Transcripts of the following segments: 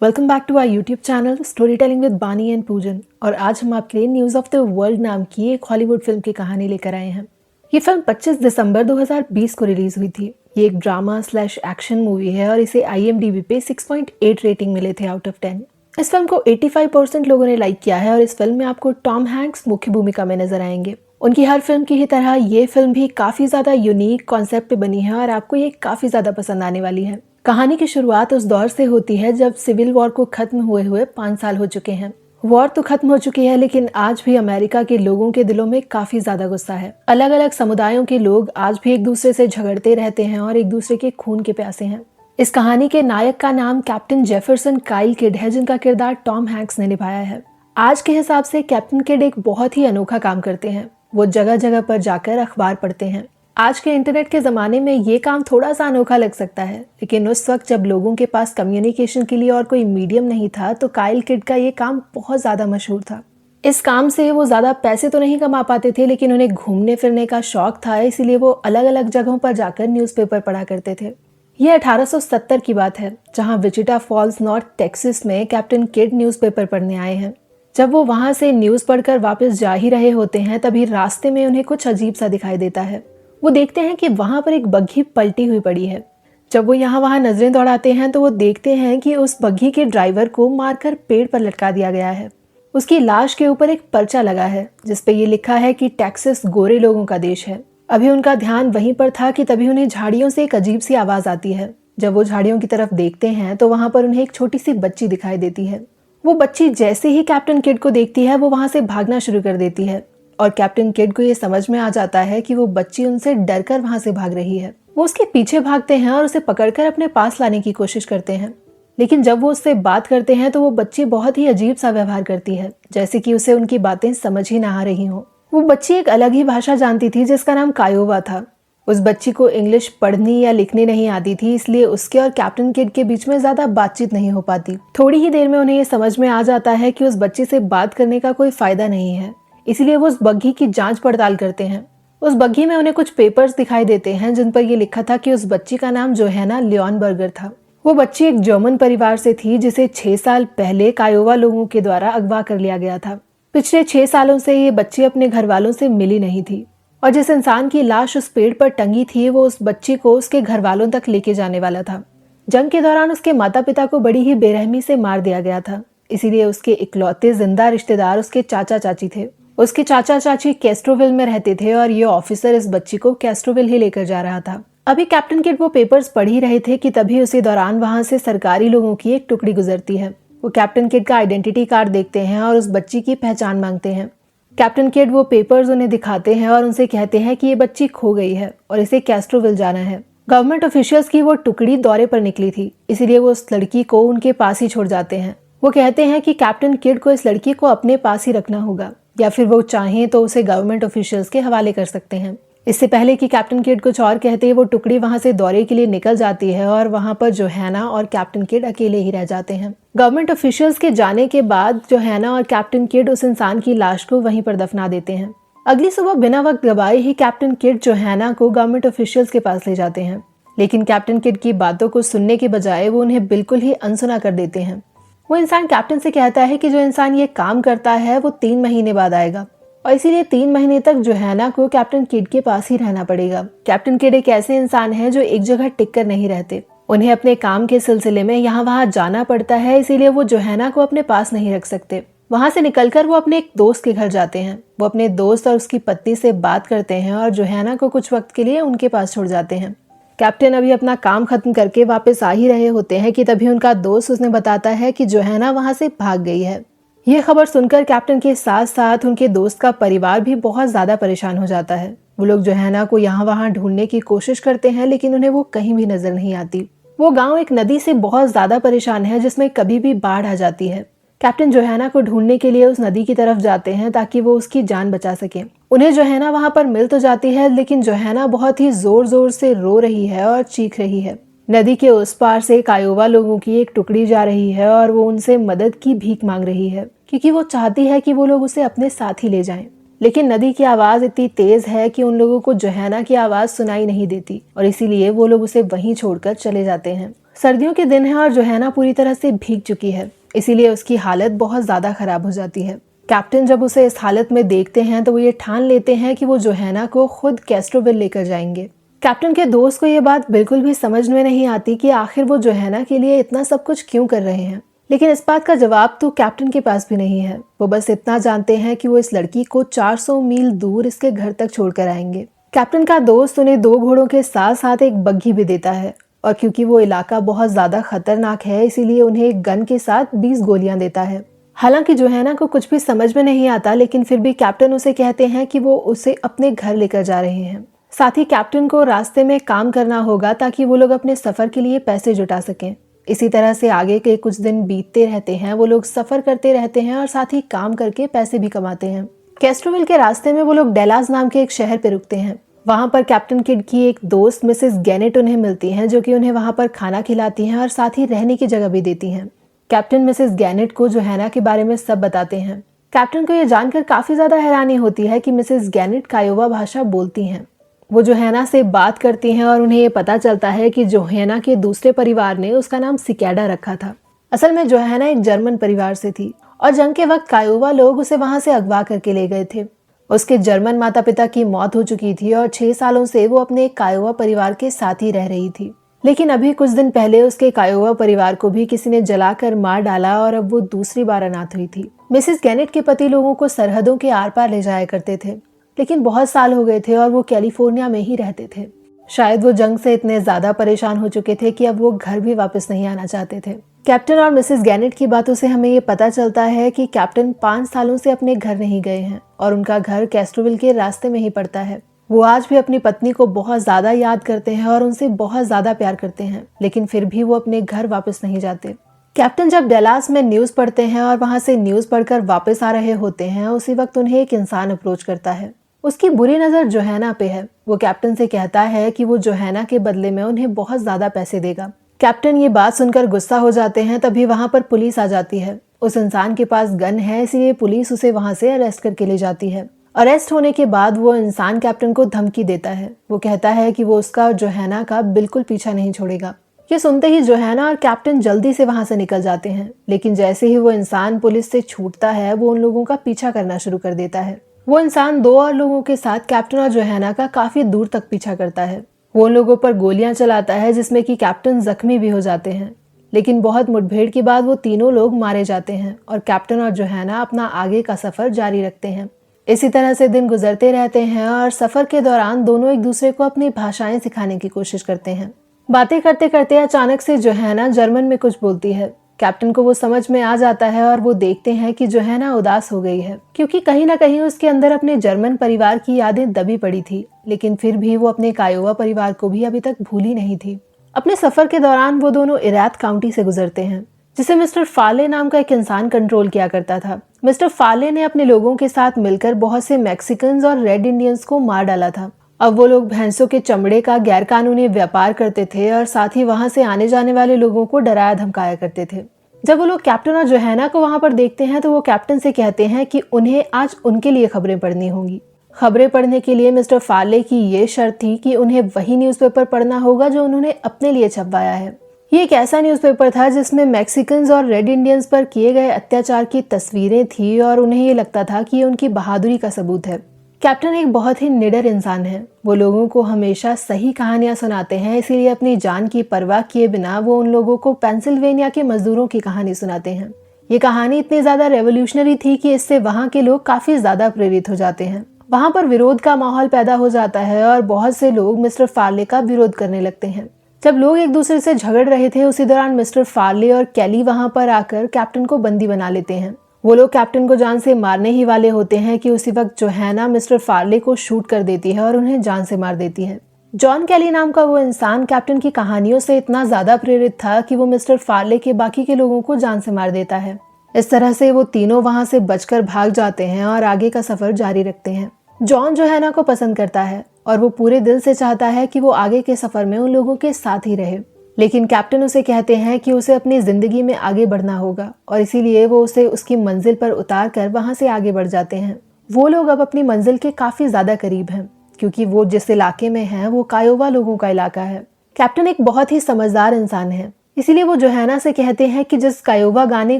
Welcome back to our YouTube channel story telling with Bani and Pujan. और आज हम आपके लिए न्यूज़ ऑफ द वर्ल्ड नाम की एक हॉलीवुड फिल्म की कहानी लेकर आए हैं। ये फिल्म 25 दिसंबर 2020 को रिलीज हुई थी। ये एक ड्रामा स्लैश एक्शन मूवी है और इसे IMDb पे 6.8 रेटिंग मिले थे आउट ऑफ 10। इस फिल्म को 85% लोगों ने लाइक किया है और इस फिल्म में आपको टॉम हैंक्स मुख्य भूमिका में नजर आएंगे। उनकी हर फिल्म की ही तरह ये फिल्म भी काफी ज्यादा यूनिक कॉन्सेप्ट पे बनी है और आपको ये काफी ज्यादा पसंद आने वाली है। कहानी की शुरुआत उस दौर से होती है जब सिविल वॉर को खत्म हुए 5 साल हो चुके हैं। वॉर तो खत्म हो चुकी है लेकिन आज भी अमेरिका के लोगों के दिलों में काफी ज्यादा गुस्सा है। अलग अलग समुदायों के लोग आज भी एक दूसरे से झगड़ते रहते हैं और एक दूसरे के खून के प्यासे हैं। इस कहानी के नायक का नाम कैप्टन जेफरसन काइल किड है, जिनका किरदार टॉम हैंक्स ने निभाया है। आज के हिसाब से कैप्टन किड एक बहुत ही अनोखा काम करते हैं। वो जगह जगह पर जाकर अखबार पढ़ते हैं। आज के इंटरनेट के ज़माने में ये काम थोड़ा सा अनोखा लग सकता है, लेकिन उस वक्त जब लोगों के पास कम्युनिकेशन के लिए और कोई मीडियम नहीं था तो काइल किड का ये काम बहुत ज़्यादा मशहूर था। इस काम से वो ज़्यादा पैसे तो नहीं कमा पाते थे, लेकिन उन्हें घूमने फिरने का शौक था, इसीलिए वो अलग अलग जगहों पर जाकर न्यूज़पेपर पढ़ा करते थे। ये 1870 की बात है, जहाँ विचिटा फॉल्स नॉर्थ टेक्सास में कैप्टन किड न्यूज़पेपर पढ़ने आए हैं। जब वो वहाँ से न्यूज़ पढ़कर वापस जा ही रहे होते हैं तभी रास्ते में उन्हें कुछ अजीब सा दिखाई देता है। वो देखते हैं कि वहां पर एक बग्घी पलटी हुई पड़ी है। जब वो यहाँ वहां नजरें दौड़ाते हैं तो वो देखते हैं कि उस बग्घी के ड्राइवर को मारकर पेड़ पर लटका दिया गया है। उसकी लाश के ऊपर एक पर्चा लगा है जिसपे ये लिखा है कि टेक्सास गोरे लोगों का देश है। अभी उनका ध्यान वहीं पर था कि तभी उन्हें झाड़ियों से एक अजीब सी आवाज आती है। जब वो झाड़ियों की तरफ देखते हैं तो वहां पर उन्हें एक छोटी सी बच्ची दिखाई देती है। वो बच्ची जैसे ही कैप्टन किड को देखती है वो वहां से भागना शुरू कर देती है और कैप्टन किड को ये समझ में आ जाता है कि वो बच्ची उनसे डरकर वहां से भाग रही है। वो उसके पीछे भागते हैं और उसे पकड़कर अपने पास लाने की कोशिश करते हैं, लेकिन जब वो उससे बात करते हैं तो वो बच्ची बहुत ही अजीब सा व्यवहार करती है, जैसे कि उसे उनकी बातें समझ ही ना आ रही हों। वो बच्ची एक अलग ही भाषा जानती थी जिसका नाम कायोवा था। उस बच्ची को इंग्लिश पढ़नी या लिखनी नहीं आती थी, इसलिए उसके और कैप्टन किड के बीच में ज्यादा बातचीत नहीं हो पाती। थोड़ी ही देर में उन्हें ये समझ में आ जाता है कि उस बच्ची से बात करने का कोई फायदा नहीं है, इसलिए वो उस बग्घी की जांच पड़ताल करते हैं। उस बग्घी में उन्हें कुछ पेपर्स दिखाई देते हैं जिन पर यह लिखा था कि उस बच्ची का नाम जोहेना लियोनबर्गर था। वो बच्ची एक जर्मन परिवार से थी जिसे 6 साल पहले कायोवा लोगों के द्वारा अगवा कर लिया गया था। पिछले 6 सालों से ये बच्ची अपने घर वालों से मिली नहीं थी और जिस इंसान की लाश उस पेड़ पर टंगी थी वो उस बच्ची को उसके घर वालों तक लेके जाने वाला था। जंग के दौरान उसके माता पिता को बड़ी ही बेरहमी से मार दिया गया था, इसीलिए उसके इकलौते जिंदा रिश्तेदार उसके चाचा चाची थे। उसके चाचा चाची कैस्ट्रोविल में रहते थे और ये ऑफिसर इस बच्ची को कैस्ट्रोविल ही लेकर जा रहा था। अभी कैप्टन किड वो पेपर्स पढ़ ही रहे थे कि तभी उसी दौरान वहां से सरकारी लोगों की एक टुकड़ी गुजरती है। वो कैप्टन किड का आइडेंटिटी कार्ड देखते हैं और उस बच्ची की पहचान मांगते हैं। कैप्टन किड वो पेपर्स उन्हें दिखाते हैं और उनसे कहते हैं कि ये बच्ची खो गई है और इसे कैस्ट्रोविल जाना है। गवर्नमेंट ऑफिशियल्स की वो टुकड़ी दौरे पर निकली थी, इसीलिए वो उस लड़की को उनके पास ही छोड़ जाते हैं। वो कहते हैं कि कैप्टन किड को इस लड़की को अपने पास ही रखना होगा या फिर वो चाहें तो उसे गवर्नमेंट ऑफिशियल्स के हवाले कर सकते हैं। इससे पहले कि कैप्टन किड कुछ और कहते हैं वो टुकड़ी वहां से दौरे के लिए निकल जाती है और वहां पर जोहेना और कैप्टन किड अकेले ही रह जाते हैं। गवर्नमेंट ऑफिशियल्स के जाने के बाद जोहेना और कैप्टन किड उस इंसान की लाश को वहीं पर दफना देते हैं। अगली सुबह बिना वक्त गवाए ही कैप्टन किड जोहेना को गवर्नमेंट ऑफिशियल्स के पास ले जाते हैं, लेकिन कैप्टन किड की बातों को सुनने के बजाय वो उन्हें बिल्कुल ही अनसुना कर देते हैं। वो इंसान कैप्टन से कहता है कि जो इंसान ये काम करता है वो 3 महीने बाद आएगा और इसीलिए 3 महीने तक जोहेना को कैप्टन किड के पास ही रहना पड़ेगा। कैप्टन किड एक ऐसे इंसान है जो एक जगह टिक कर नहीं रहते। उन्हें अपने काम के सिलसिले में यहाँ वहाँ जाना पड़ता है, इसीलिए वो जोहेना को अपने पास नहीं रख सकते। वहां से निकलकर वो अपने एक दोस्त के घर जाते हैं। वो अपने दोस्त और उसकी पत्नी से बात करते हैं और जोहेना को कुछ वक्त के लिए उनके पास छोड़ जाते हैं। कैप्टन अभी अपना काम खत्म करके वापस आ ही रहे होते हैं कि तभी उनका दोस्त उसने बताता है कि जोहेना वहां से भाग गई है। यह खबर सुनकर कैप्टन के साथ साथ उनके दोस्त का परिवार भी बहुत ज्यादा परेशान हो जाता है। वो लोग जोहेना को यहाँ वहां ढूंढने की कोशिश करते हैं, लेकिन उन्हें वो कहीं भी नजर नहीं आती। वो गाँव एक नदी से बहुत ज्यादा परेशान है जिसमें कभी भी बाढ़ आ जाती है। कैप्टन जोहेना को ढूंढने के लिए उस नदी की तरफ जाते हैं ताकि वो उसकी जान बचा सके। उन्हें जोहेना वहां पर मिल तो जाती है, लेकिन जोहेना बहुत ही जोर जोर से रो रही है और चीख रही है। नदी के उस पार से कायोवा लोगों की एक टुकड़ी जा रही है और वो उनसे मदद की भीख मांग रही है क्योंकि वो चाहती है कि वो लोग उसे अपने साथ ही ले जाएं। लेकिन नदी की आवाज इतनी तेज है कि उन लोगों को जोहेना की आवाज सुनाई नहीं देती और इसीलिए वो लोग उसे वहीं छोड़कर चले जाते हैं। सर्दियों के दिन है और जोहाना पूरी तरह से भीग चुकी है, इसीलिए उसकी हालत बहुत ज़्यादा खराब हो जाती है। कैप्टन जब उसे इस हालत में देखते हैं तो वो ये ठान लेते हैं कि वो जोहाना को खुद कैस्ट्रोविल लेकर जाएंगे। कैप्टन के दोस्त को ये बात बिल्कुल भी समझ में नहीं आती कि आखिर वो जोहाना के लिए इतना सब कुछ क्यों कर रहे हैं, लेकिन इस बात का जवाब तो कैप्टन के पास भी नहीं है। वो बस इतना जानते हैं कि वो इस लड़की को 400 मील दूर इसके घर तक छोड़कर आएंगे। कैप्टन का दोस्त उन्हें 2 घोड़ों के साथ साथ एक बग्घी भी देता है, और क्योंकि वो इलाका बहुत ज्यादा खतरनाक है इसीलिए उन्हें एक गन के साथ 20 गोलियां देता है। हालांकि जोहाना को कुछ भी समझ में नहीं आता, लेकिन फिर भी कैप्टन उसे कहते हैं कि वो उसे अपने घर लेकर जा रहे हैं। साथ ही कैप्टन को रास्ते में काम करना होगा ताकि वो लोग अपने सफर के लिए पैसे जुटा सकें। इसी तरह से आगे के कुछ दिन बीतते रहते हैं, वो लोग सफर करते रहते हैं और साथ ही काम करके पैसे भी कमाते हैं। कैस्ट्रोविल के रास्ते में वो लोग डेलास नाम के एक शहर पे रुकते हैं। वहां पर कैप्टन किड की एक दोस्त मिसेस गैनेट उन्हें मिलती हैं, जो कि उन्हें वहां पर खाना खिलाती हैं और साथ ही रहने की जगह भी देती हैं। कैप्टन मिसेस गैनेट को जोहाना के बारे में सब बताते हैं। कैप्टन को यह जानकर काफी ज्यादा हैरानी होती है कि मिसेस गैनेट कायोवा भाषा बोलती हैं। वो जोहाना से बात करती हैं और उन्हें ये पता चलता है कि जोहाना के दूसरे परिवार ने उसका नाम सिकैडा रखा था। असल में जोहाना एक जर्मन परिवार से थी और जंग के वक्त कायोवा लोग उसे वहां से अगवा करके ले गए थे। उसके जर्मन माता पिता की मौत हो चुकी थी और 6 सालों से वो अपने कायोवा परिवार के साथ ही रह रही थी। लेकिन अभी कुछ दिन पहले उसके कायोवा परिवार को भी किसी ने जलाकर मार डाला और अब वो दूसरी बार अनाथ हुई थी। मिसेस गैनेट के पति लोगों को सरहदों के आर पार ले जाया करते थे, लेकिन बहुत साल हो गए थे और वो कैलिफोर्निया में ही रहते थे। शायद वो जंग से इतने ज्यादा परेशान हो चुके थे कि अब वो घर भी वापस नहीं आना चाहते थे। कैप्टन और मिसेस गैनेट की बातों से हमें ये पता चलता है कि कैप्टन 5 सालों से अपने घर नहीं गए हैं और उनका घर कैस्ट्रोविल के रास्ते में ही पड़ता है। वो आज भी अपनी पत्नी को बहुत ज्यादा याद करते हैं और उनसे बहुत ज्यादा प्यार करते हैं, लेकिन फिर भी वो अपने घर वापस नहीं जाते। कैप्टन जब डेलास में न्यूज पढ़ते हैं और वहां से न्यूज पढ़कर वापस आ रहे होते हैं, उसी वक्त उन्हें एक इंसान अप्रोच करता है। उसकी बुरी नजर जोहाना पे है। वो कैप्टन से कहता है कि वो जोहाना के बदले में उन्हें बहुत ज्यादा पैसे देगा। कैप्टन ये बात सुनकर गुस्सा हो जाते हैं। तभी वहां पर पुलिस आ जाती है। उस इंसान के पास गन है, इसलिए पुलिस उसे वहां से अरेस्ट करके ले जाती है। अरेस्ट होने के बाद वो इंसान कैप्टन को धमकी देता है। वो कहता है कि वो उसका और जोहाना का बिल्कुल पीछा नहीं छोड़ेगा। ये सुनते ही जोहाना और कैप्टन जल्दी से वहां से निकल जाते हैं, लेकिन जैसे ही वो इंसान पुलिस से छूटता है, वो उन लोगों का पीछा करना शुरू कर देता है। वो इंसान 2 और लोगों के साथ कैप्टन और जोहाना का काफी दूर तक पीछा करता है। वो उन लोगों पर गोलियां चलाता है, जिसमें कि कैप्टन जख्मी भी हो जाते हैं। लेकिन बहुत मुठभेड़ के बाद वो तीनों लोग मारे जाते हैं और कैप्टन और जोहाना अपना आगे का सफर जारी रखते हैं। इसी तरह से दिन गुजरते रहते हैं और सफर के दौरान दोनों एक दूसरे को अपनी भाषाएं सिखाने की कोशिश करते हैं। बातें करते करते अचानक से जोहाना जर्मन में कुछ बोलती है। कैप्टन को वो समझ में आ जाता है और वो देखते हैं कि जोहाना उदास हो गई है, क्योंकि कहीं ना कहीं उसके अंदर अपने जर्मन परिवार की यादें दबी पड़ी थी। लेकिन फिर भी वो अपने कायोवा परिवार को भी अभी तक भूली नहीं थी। अपने सफर के दौरान वो दोनों इरात काउंटी से गुजरते हैं, जिसे मिस्टर फाले नाम का एक इंसान कंट्रोल किया करता था। मिस्टर फाले ने अपने लोगों के साथ मिलकर बहुत से मैक्सिकन्स और रेड इंडियंस को मार डाला था। अब वो लोग भैंसों के चमड़े का गैरकानूनी व्यापार करते थे और साथ ही वहां से आने जाने वाले लोगों को डराया धमकाया करते थे। जब वो लोग कैप्टन और जोहाना को वहां पर देखते हैं तो वो कैप्टन से कहते हैं कि उन्हें आज उनके लिए खबरें पढ़नी होंगी। खबरें पढ़ने के लिए मिस्टर फाले की ये शर्त थी कि उन्हें वही न्यूज़पेपर पढ़ना होगा जो उन्होंने अपने लिए छपवाया है। ये एक ऐसा न्यूज़पेपर था जिसमें मैक्सिकन्स और रेड इंडियंस पर किए गए अत्याचार की तस्वीरें थी और उन्हें ये लगता था कि ये उनकी बहादुरी का सबूत है। कैप्टन एक बहुत ही निडर इंसान है। वो लोगों को हमेशा सही कहानियां सुनाते हैं, इसीलिए अपनी जान की परवाह किए बिना वो उन लोगों को पेंसिल्वेनिया के मजदूरों की कहानी सुनाते हैं। ये कहानी इतनी ज्यादा रेवोल्यूशनरी थी कि इससे वहां के लोग काफी ज्यादा प्रेरित हो जाते हैं। वहां पर विरोध का माहौल पैदा हो जाता है और बहुत से लोग मिस्टर फार्ले का विरोध करने लगते हैं। जब लोग एक दूसरे से झगड़ रहे थे, उसी दौरान मिस्टर फार्ले और कैली वहां पर आकर कैप्टन को बंदी बना लेते हैं। वो लोग कैप्टन को जान से मारने ही वाले होते हैं कि उसी वक्त जोहाना मिस्टर फार्ले को शूट कर देती है और उन्हें जान से मार देती है। जॉन कैली नाम का वो इंसान कैप्टन की कहानियों से इतना ज्यादा प्रेरित था कि वो मिस्टर फार्ले के बाकी के लोगों को जान से मार देता है। इस तरह से वो तीनों वहां से बचकर भाग जाते हैं और आगे का सफर जारी रखते हैं। जॉन जोहाना को पसंद करता है और वो पूरे दिल से चाहता है कि वो आगे के सफर में उन लोगों के साथ ही रहे, लेकिन कैप्टन उसे कहते हैं कि उसे अपनी जिंदगी में आगे बढ़ना होगा और इसीलिए वो उसे उसकी मंजिल पर उतार कर वहां से आगे बढ़ जाते हैं। वो लोग अब अपनी मंजिल के काफी ज्यादा करीब हैं, क्योंकि वो जिस इलाके में है वो कायोवा लोगों का इलाका है। कैप्टन एक बहुत ही समझदार इंसान है। इसीलिए वो जोहाना से कहते हैं कि जिस कायोवा गाने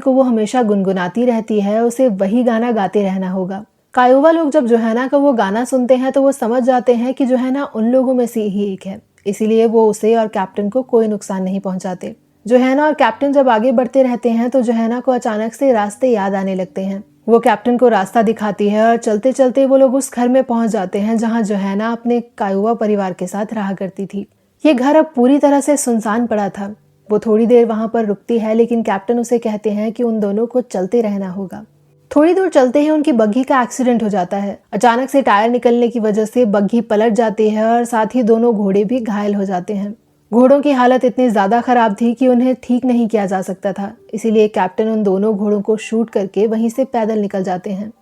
को वो हमेशा गुनगुनाती रहती है उसे वही गाना गाते रहना होगा। कायोवा लोग जब जोहाना का वो गाना सुनते हैं तो वो समझ जाते हैं कि जोहाना उन लोगों में से ही एक है, इसीलिए वो उसे और कैप्टन को कोई नुकसान नहीं पहुंचाते। जोहाना और कैप्टन जब आगे बढ़ते रहते हैं तो जोहाना को अचानक से रास्ते याद आने लगते हैं। वो कैप्टन को रास्ता दिखाती है और चलते चलते वो लोग उस घर में पहुंच जाते हैं जहां जोहाना अपने कायोवा परिवार के साथ रहा करती थी। ये घर अब पूरी तरह से सुनसान पड़ा था। वो थोड़ी देर वहां पर रुकती है, लेकिन कैप्टन उसे कहते हैं कि उन दोनों को चलते रहना होगा। थोड़ी दूर चलते ही उनकी बग्घी का एक्सीडेंट हो जाता है। अचानक से टायर निकलने की वजह से बग्घी पलट जाती है और साथ ही दोनों घोड़े भी घायल हो जाते हैं। घोड़ों की हालत इतनी ज्यादा खराब थी कि उन्हें ठीक नहीं किया जा सकता था, इसीलिए कैप्टन उन दोनों घोड़ों को शूट करके वहीं से पैदल निकल जाते हैं।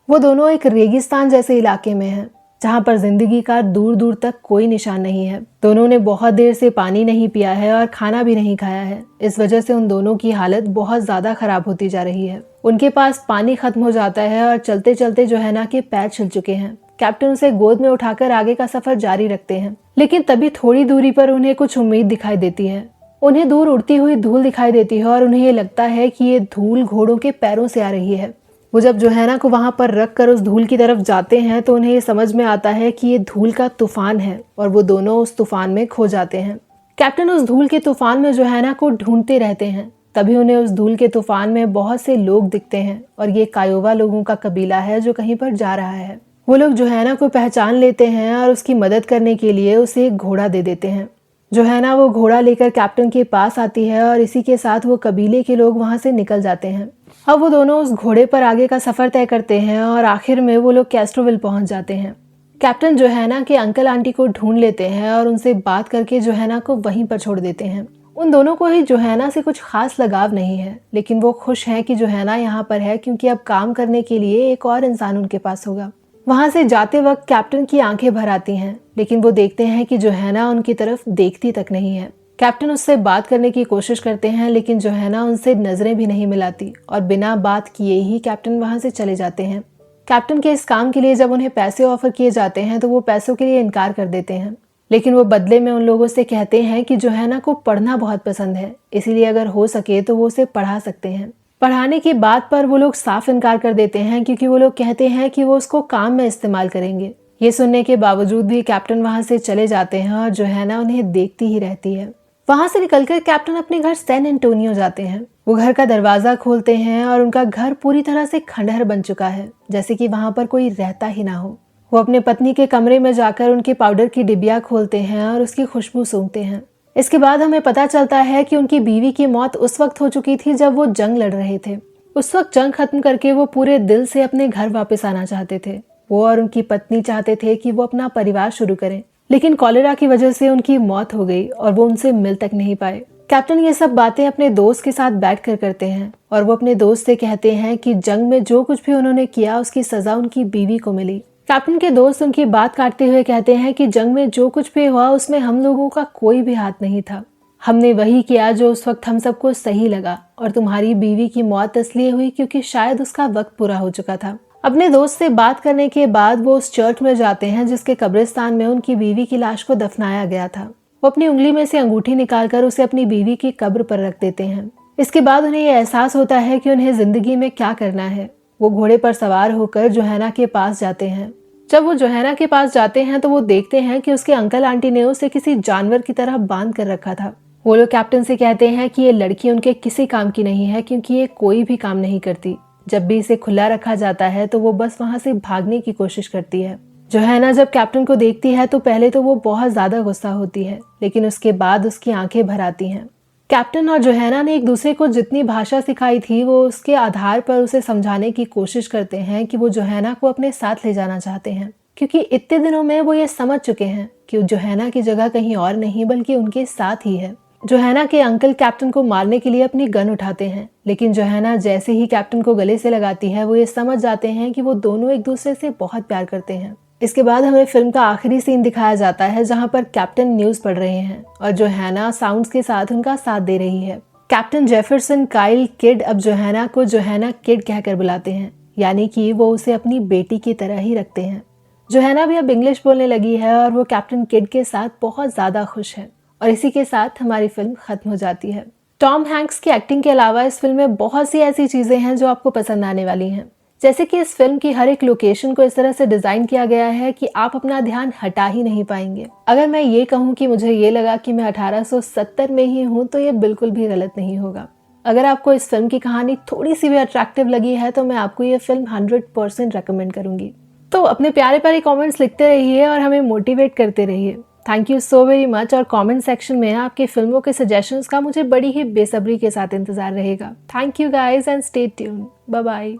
वो दोनों एक रेगिस्तान जैसे इलाके में हैं, जहां पर जिंदगी का दूर दूर तक कोई निशान नहीं है। दोनों ने बहुत देर से पानी नहीं पिया है और खाना भी नहीं खाया है। इस वजह से उन दोनों की हालत बहुत ज्यादा खराब होती जा रही है। उनके पास पानी खत्म हो जाता है और चलते चलते जोहाना के पैर छिल चुके हैं। कैप्टन उसे गोद में उठाकर आगे का सफर जारी रखते हैं, लेकिन तभी थोड़ी दूरी पर उन्हें कुछ उम्मीद दिखाई देती है। उन्हें दूर उड़ती हुई धूल दिखाई देती है और उन्हें ये लगता है कि ये धूल घोड़ों के पैरों से आ रही है। वो जब जोहाना को वहां पर रख कर उस धूल की तरफ जाते हैं तो उन्हें ये समझ में आता है कि ये धूल का तूफान है और वो दोनों उस तूफान में खो जाते हैं। कैप्टन उस धूल के तूफान में जोहाना को ढूंढते रहते हैं। तभी उन्हें उस धूल के तूफान में बहुत से लोग दिखते हैं और ये कायोवा लोगों का कबीला है जो कहीं पर जा रहा है। वो लोग जोहाना को पहचान लेते हैं और उसकी मदद करने के लिए उसे एक घोड़ा दे देते हैं। जोहाना वो घोड़ा लेकर कैप्टन के पास आती है और इसी के साथ वो कबीले के लोग वहां से निकल जाते हैं। अब वो दोनों उस घोड़े पर आगे का सफर तय करते हैं और आखिर में वो लोग कैस्ट्रोविल पहुंच जाते हैं। कैप्टन जोहाना के अंकल आंटी को ढूंढ लेते हैं और उनसे बात करके जोहाना को वहीं पर छोड़ देते हैं। उन दोनों को ही जोहाना से कुछ खास लगाव नहीं है, लेकिन वो खुश हैं कि जोहाना यहाँ पर है क्योंकि अब काम करने के लिए एक और इंसान उनके पास होगा। वहां से जाते वक्त कैप्टन की आंखें भर आती हैं, लेकिन वो देखते हैं कि जोहाना उनकी तरफ देखती तक नहीं है। कैप्टन उससे बात करने की कोशिश करते हैं, लेकिन जोहाना उनसे नजरें भी नहीं मिलाती और बिना बात किए ही कैप्टन वहां से चले जाते हैं। कैप्टन के इस काम के लिए जब उन्हें पैसे ऑफर किए जाते हैं तो वो पैसों के लिए इनकार कर देते हैं, लेकिन वो बदले में उन लोगों से कहते हैं कि जोहाना को पढ़ना बहुत पसंद है, इसीलिए अगर हो सके तो वो उसे पढ़ा सकते हैं। पढ़ाने की बात पर वो लोग साफ इनकार कर देते हैं, क्योंकि वो लोग कहते हैं कि वो उसको काम में इस्तेमाल करेंगे। ये सुनने के बावजूद भी कैप्टन वहां से चले जाते हैं और जोहाना उन्हें देखती ही रहती है। वहां से निकलकर कैप्टन अपने घर सैन एंटोनियो जाते हैं। वो घर का दरवाजा खोलते हैं और उनका घर पूरी तरह से खंडहर बन चुका है, जैसे कि वहां पर कोई रहता ही ना हो। वो अपने पत्नी के कमरे में जाकर उनके पाउडर की डिबिया खोलते हैं और उसकी खुशबू सूंघते हैं। इसके बाद हमें पता चलता है कि उनकी बीवी की मौत उस वक्त हो चुकी थी जब वो जंग लड़ रहे थे। उस वक्त जंग खत्म करके वो पूरे दिल से अपने घर वापस आना चाहते थे। वो और उनकी पत्नी चाहते थे कि वो अपना परिवार शुरू करें, लेकिन कॉलेरा की वजह से उनकी मौत हो गई और वो उनसे मिल तक नहीं पाए। कैप्टन ये सब बातें अपने दोस्त के साथ बैठकर करते हैं और वो अपने दोस्त से कहते हैं कि जंग में जो कुछ भी उन्होंने किया उसकी सजा उनकी बीवी को मिली। कैप्टन के दोस्त उनकी बात काटते हुए कहते हैं कि जंग में जो कुछ भी हुआ उसमें हम लोगों का कोई भी हाथ नहीं था। हमने वही किया जो उस वक्त हम सबको सही लगा, और तुम्हारी बीवी की मौत इसलिए हुई क्योंकि शायद उसका वक्त पूरा हो चुका था। अपने दोस्त से बात करने के बाद वो उस चर्च में जाते हैं जिसके कब्रिस्तान में उनकी बीवी की लाश को दफनाया गया था। वो अपनी उंगली में से अंगूठी निकालकर उसे अपनी बीवी की कब्र पर रख देते हैं। इसके बाद उन्हें यह एहसास होता है कि उन्हें जिंदगी में क्या करना है। वो घोड़े पर सवार होकर जोहाना के पास जाते हैं। जब वो जोहाना के पास जाते हैं तो वो देखते हैं कि उसके अंकल आंटी ने उसे किसी जानवर की तरह बांध कर रखा था। वो लोग कैप्टन से कहते हैं कि ये लड़की उनके किसी काम की नहीं है, क्योंकि ये कोई भी काम नहीं करती। जब भी इसे खुला रखा जाता है तो वो बस वहां से भागने की कोशिश करती है। जोहाना जब कैप्टन को देखती है तो पहले तो वो बहुत ज्यादा गुस्सा होती है, लेकिन उसके बाद उसकी आंखें भर आती हैं। कैप्टन और जोहाना ने एक दूसरे को जितनी भाषा सिखाई थी वो उसके आधार पर उसे समझाने की कोशिश करते हैं कि वो जोहाना को अपने साथ ले जाना चाहते हैं, क्योंकि इतने दिनों में वो ये समझ चुके हैं कि जोहाना की जगह कहीं और नहीं बल्कि उनके साथ ही है। जोहाना के अंकल कैप्टन को मारने के लिए अपनी गन उठाते हैं, लेकिन जोहाना जैसे ही कैप्टन को गले से लगाती है वो ये समझ जाते हैं कि वो दोनों एक दूसरे से बहुत प्यार करते हैं। इसके बाद हमें फिल्म का आखिरी सीन दिखाया जाता है जहां पर कैप्टन न्यूज पढ़ रहे हैं और जोहाना साउंड्स के साथ उनका साथ दे रही है। कैप्टन जेफरसन काइल किड अब जोहाना को जोहाना किड कहकर बुलाते हैं, यानी कि वो उसे अपनी बेटी की तरह ही रखते हैं। जोहाना भी अब इंग्लिश बोलने लगी है और वो कैप्टन किड के साथ बहुत ज्यादा खुश है। और इसी के साथ हमारी फिल्म खत्म हो जाती है। टॉम हैंक्स की एक्टिंग के अलावा इस फिल्म में बहुत सी ऐसी चीज़ें हैं जो आपको पसंद आने वाली हैं। जैसे कि इस फिल्म की हर एक लोकेशन को इस तरह से डिज़ाइन किया गया है कि आप अपना ध्यान हटा ही नहीं पाएंगे। अगर मैं ये कहूँ कि मुझे ये लगा कि मैं 1870 में ही हूँ, तो ये बिल्कुल भी गलत नहीं होगा। अगर आपको इस फिल्म की कहानी थोड़ी सी भी अट्रैक्टिव लगी है तो मैं आपको ये फिल्म 100% रेकमेंड करूंगी। तो अपने प्यारे प्यारे कमेंट्स लिखते रहिए और हमें मोटिवेट करते रहिए। Thank you so very much. और कमेंट सेक्शन में आपकी फिल्मों के सजेशंस का मुझे बड़ी ही बेसब्री के साथ इंतजार रहेगा। Thank you guys and stay tuned. Bye bye.